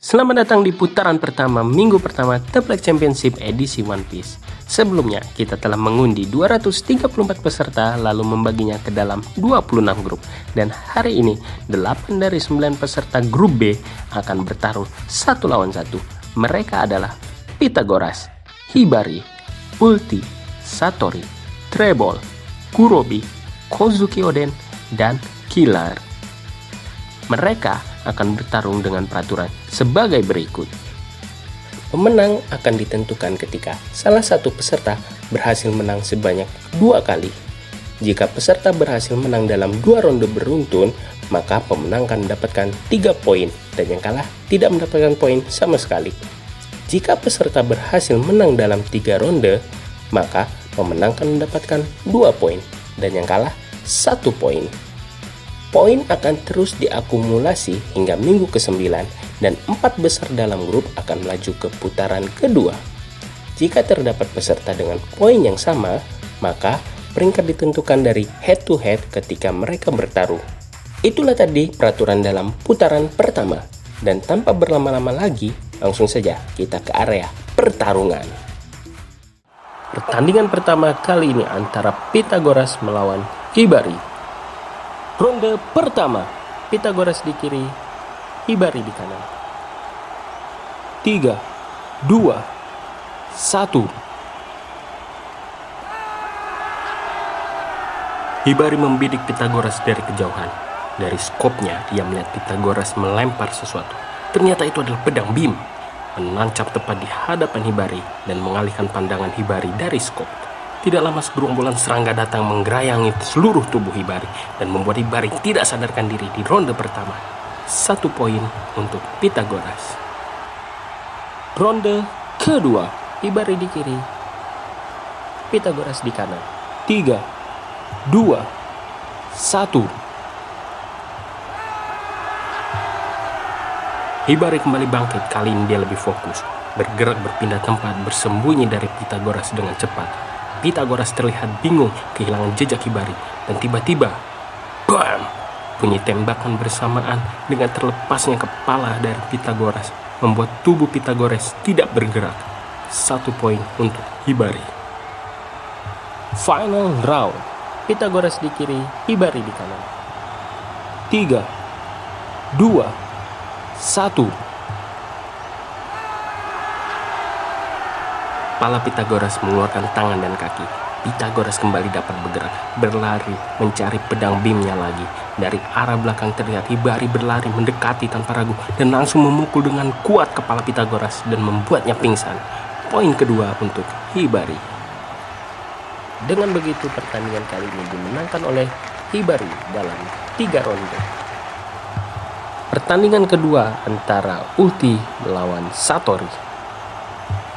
Selamat datang di putaran pertama minggu pertama The Black Championship edisi One Piece. Sebelumnya, kita telah mengundi 234 peserta lalu membaginya ke dalam 26 grup. Dan hari ini, 8 dari 9 peserta grup B akan bertarung 1 lawan 1. Mereka adalah Pythagoras, Hibari, Ulti, Satori, Treble, Kurobi, Kozuki Oden, dan Killer. Mereka akan bertarung dengan peraturan sebagai berikut. Pemenang akan ditentukan ketika salah satu peserta berhasil menang sebanyak 2 kali. Jika peserta berhasil menang dalam 2 ronde beruntun, maka pemenang akan mendapatkan 3 poin dan yang kalah tidak mendapatkan poin sama sekali. Jika peserta berhasil menang dalam 3 ronde, maka pemenang akan mendapatkan 2 poin dan yang kalah 1 poin. Poin akan terus diakumulasi hingga minggu ke-9 dan 4 besar dalam grup akan melaju ke putaran kedua. Jika terdapat peserta dengan poin yang sama, maka peringkat ditentukan dari head to head ketika mereka bertarung. Itulah tadi peraturan dalam putaran pertama. Dan tanpa berlama-lama lagi, langsung saja kita ke area pertarungan. Pertandingan pertama kali ini antara Pythagoras melawan Hibari. Ronde pertama, Pythagoras di kiri, Hibari di kanan. 3, 2, 1. Hibari membidik Pythagoras dari kejauhan. Dari skopnya, dia melihat Pythagoras melempar sesuatu. Ternyata itu adalah pedang bim, menancap tepat di hadapan Hibari dan mengalihkan pandangan Hibari dari skop. Tidak lama segerombolan serangga datang menggerayangi seluruh tubuh Hibari dan membuat Hibari tidak sadarkan diri di ronde pertama. 1 poin untuk Pythagoras. Ronde kedua, Hibari di kiri, Pythagoras di kanan. 3, 2, 1. Hibari kembali bangkit, kali ini dia lebih fokus. Bergerak berpindah tempat, bersembunyi dari Pythagoras dengan cepat. Pythagoras terlihat bingung kehilangan jejak Hibari dan tiba-tiba BAM! Bunyi tembakan bersamaan dengan terlepasnya kepala dari Pythagoras membuat tubuh Pythagoras tidak bergerak. 1 poin untuk Hibari. Final round, Pythagoras di kiri, Hibari di kanan. 3, 2, 1. Kepala Pythagoras mengeluarkan tangan dan kaki. Pythagoras kembali dapat bergerak, berlari, mencari pedang bimnya lagi. Dari arah belakang terlihat Hibari berlari mendekati tanpa ragu dan langsung memukul dengan kuat kepala Pythagoras dan membuatnya pingsan. Poin kedua untuk Hibari. Dengan begitu pertandingan kali ini dimenangkan oleh Hibari dalam 3 ronde. Pertandingan kedua antara Ulti melawan Satori.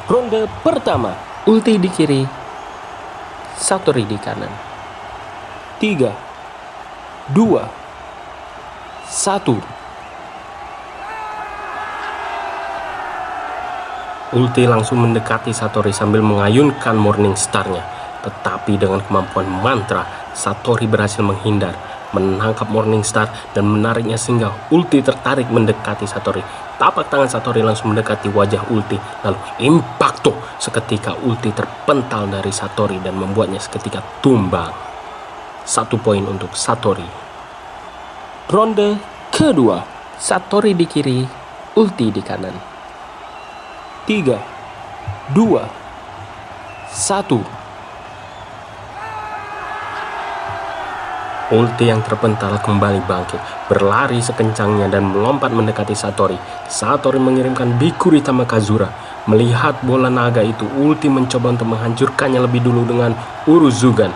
Ronde pertama, Ulti di kiri, Satori di kanan. 3, 2, 1. Ulti langsung mendekati Satori sambil mengayunkan Morning Star-nya. Tetapi dengan kemampuan mantra, Satori berhasil menghindar, menangkap Morning Star dan menariknya sehingga Ulti tertarik mendekati Satori. Tapak tangan Satori langsung mendekati wajah Ulti, lalu impacto, seketika Ulti terpental dari Satori dan membuatnya seketika tumbang. 1 poin untuk Satori. Ronde kedua, Satori di kiri, Ulti di kanan. 3, 2, 1. Ulti yang terpental kembali bangkit, berlari sekencangnya dan melompat mendekati Satori. Satori mengirimkan Bikuri Tamakazura. Melihat bola naga itu, Ulti mencoba untuk menghancurkannya lebih dulu dengan Uruzugan.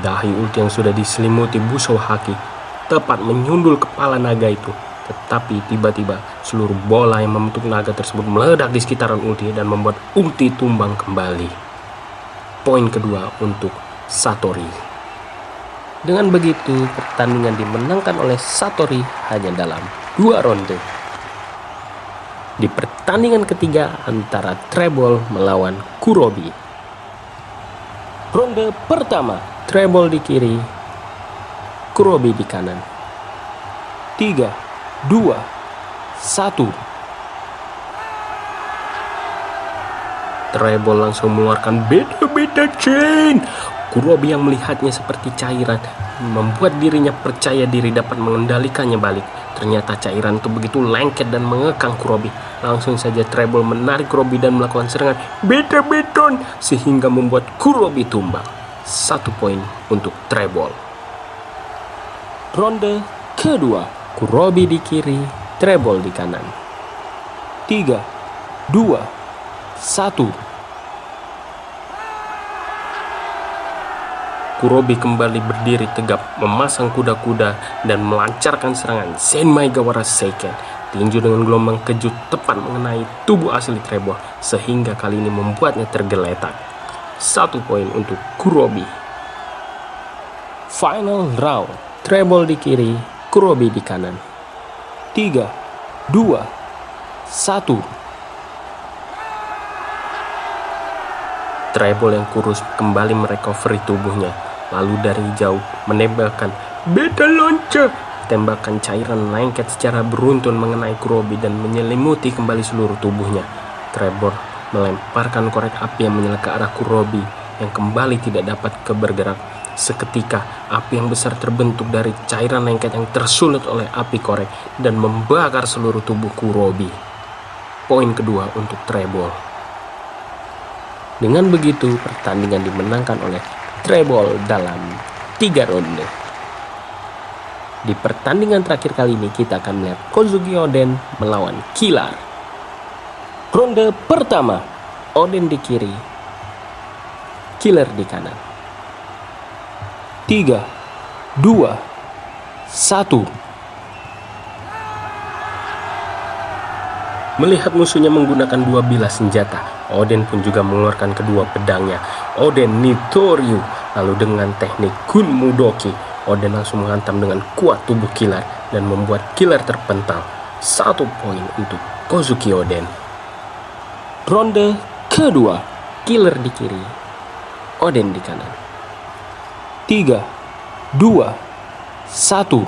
Dahi Ulti yang sudah diselimuti Busou Haki tepat menyundul kepala naga itu. Tetapi tiba-tiba seluruh bola yang membentuk naga tersebut meledak di sekitaran Ulti dan membuat Ulti tumbang kembali. Poin kedua untuk Satori. Dengan begitu, pertandingan dimenangkan oleh Satori hanya dalam 2 ronde. Di pertandingan ketiga antara Treble melawan Kurobi. Ronde pertama, Treble di kiri, Kurobi di kanan. 3, 2, 1. Treble langsung mengeluarkan beta chain. Kurobi yang melihatnya seperti cairan membuat dirinya percaya diri dapat mengendalikannya balik. Ternyata cairan itu begitu lengket dan mengekang Kurobi. Langsung saja Treble menarik Kurobi dan melakukan serangan beta beton sehingga membuat Kurobi tumbang. 1 poin untuk Treble. Ronde kedua, Kurobi di kiri, Treble di kanan. 3, 2, 1. Kurobi kembali berdiri tegap, memasang kuda-kuda dan melancarkan serangan Zenmai Gawara Seiken. Tinju dengan gelombang kejut tepat mengenai tubuh asli Treble sehingga kali ini membuatnya tergeletak. 1 poin untuk Kurobi. Final round, Treble di kiri, Kurobi di kanan. 3, 2, 1. Treble yang kurus kembali merecovery tubuhnya. Lalu dari jauh menembakkan beta launcher. Tembakan cairan lengket secara beruntun mengenai Kurobi dan menyelimuti kembali seluruh tubuhnya. Treble melemparkan korek api yang menyala ke arah Kurobi yang kembali tidak dapat bergerak. Seketika api yang besar terbentuk dari cairan lengket yang tersulut oleh api korek dan membakar seluruh tubuh Kurobi. Poin kedua untuk Treble. Dengan begitu pertandingan dimenangkan oleh Treble dalam 3 ronde. Di pertandingan terakhir kali ini kita akan melihat Kozuki Oden melawan Killer. Ronde pertama, Oden di kiri, Killer di kanan. 3, 2, 1. Melihat musuhnya menggunakan 2 bilah senjata, Oden pun juga mengeluarkan kedua pedangnya, Oden Nitoryu. Lalu dengan teknik Gun Mudoki, Oden langsung menghantam dengan kuat tubuh Killer dan membuat Killer terpental. 1 poin untuk Kozuki Oden. Ronde kedua, Killer di kiri, Oden di kanan. 3, 2, 1.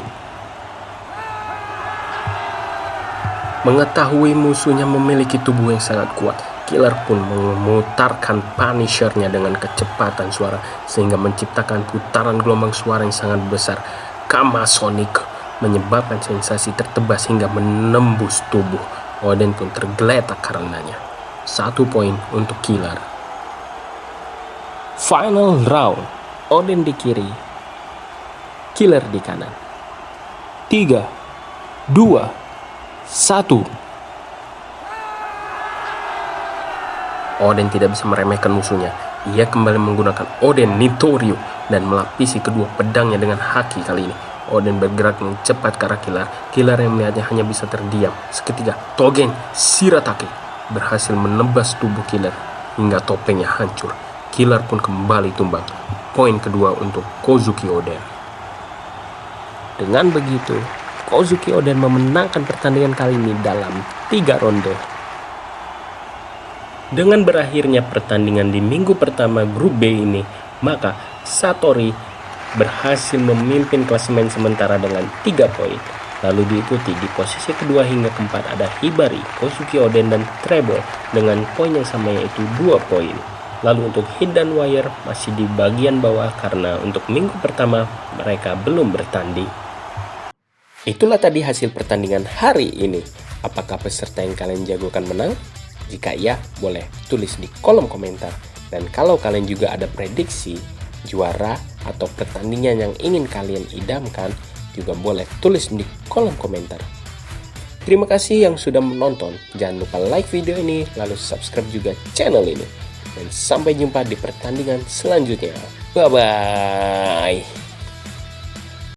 Mengetahui musuhnya memiliki tubuh yang sangat kuat, Killer pun memutarkan Punisher-nya dengan kecepatan suara sehingga menciptakan putaran gelombang suara yang sangat besar. Kama Sonic menyebabkan sensasi tertebas hingga menembus tubuh. Oden pun tergeletak karenanya. 1 poin untuk Killer. Final round, Oden di kiri, Killer di kanan. 3, 2, 1. Oden tidak bisa meremehkan musuhnya. Ia kembali menggunakan Oden Nitoryu dan melapisi kedua pedangnya dengan haki kali ini. Oden bergerak dengan cepat ke arah Killer. Killer yang melihatnya hanya bisa terdiam. Seketika Togen Shiratake berhasil menebas tubuh Killer hingga topengnya hancur. Killer pun kembali tumbang. Poin kedua untuk Kozuki Oden. Dengan begitu, Kozuki Oden memenangkan pertandingan kali ini dalam 3 ronde. Dengan berakhirnya pertandingan di minggu pertama grup B ini, maka Satori berhasil memimpin klasemen sementara dengan 3 poin. Lalu diikuti di posisi kedua hingga keempat ada Hibari, Kozuki Oden, dan Treble dengan poin yang sama yaitu 2 poin. Lalu untuk Hit dan Wire masih di bagian bawah karena untuk minggu pertama mereka belum bertanding. Itulah tadi hasil pertandingan hari ini. Apakah peserta yang kalian jagokan menang? Jika iya, boleh tulis di kolom komentar. Dan kalau kalian juga ada prediksi juara atau pertandingan yang ingin kalian idamkan, juga boleh tulis di kolom komentar. Terima kasih yang sudah menonton. Jangan lupa like video ini, lalu subscribe juga channel ini. Dan sampai jumpa di pertandingan selanjutnya. Bye-bye.